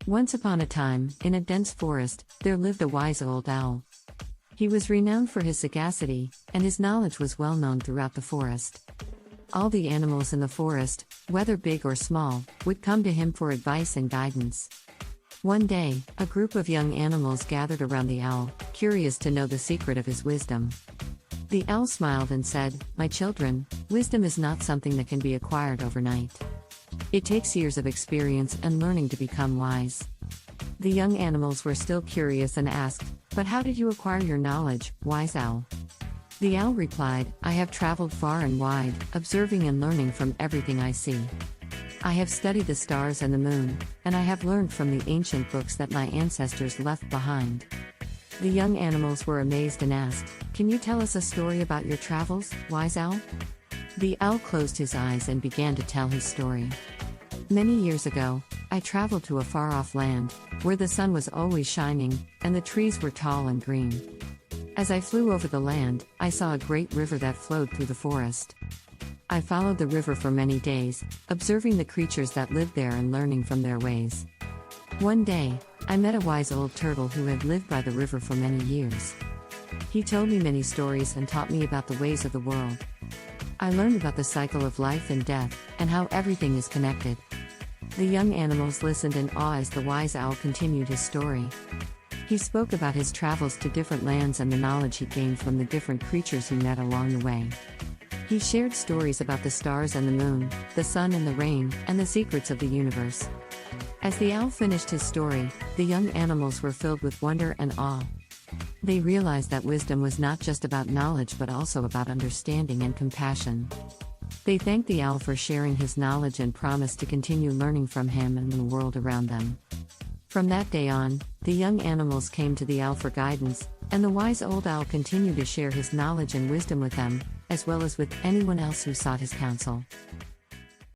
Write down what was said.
Once upon a time, in a dense forest, there lived a wise old owl. He was renowned for his sagacity, and his knowledge was well known throughout the forest. All the animals in the forest, whether big or small, would come to him for advice and guidance. One day, a group of young animals gathered around the owl, curious to know the secret of his wisdom. The owl smiled and said, "My children, wisdom is not something that can be acquired overnight. It takes years of experience and learning to become wise." The young animals were still curious and asked, "But how did you acquire your knowledge, wise owl?" The owl replied, "I have traveled far and wide, observing and learning from everything I see. I have studied the stars and the moon, and I have learned from the ancient books that my ancestors left behind." The young animals were amazed and asked, "Can you tell us a story about your travels, wise owl?" The owl closed his eyes and began to tell his story. "Many years ago, I traveled to a far-off land, where the sun was always shining, and the trees were tall and green. As I flew over the land, I saw a great river that flowed through the forest. I followed the river for many days, observing the creatures that lived there and learning from their ways. One day, I met a wise old turtle who had lived by the river for many years. He told me many stories and taught me about the ways of the world. I learned about the cycle of life and death, and how everything is connected." The young animals listened in awe as the wise owl continued his story. He spoke about his travels to different lands and the knowledge he gained from the different creatures he met along the way. He shared stories about the stars and the moon, the sun and the rain, and the secrets of the universe. As the owl finished his story, the young animals were filled with wonder and awe. They realized that wisdom was not just about knowledge but also about understanding and compassion. They thanked the owl for sharing his knowledge and promised to continue learning from him and the world around them. From that day on, the young animals came to the owl for guidance, and the wise old owl continued to share his knowledge and wisdom with them, as well as with anyone else who sought his counsel.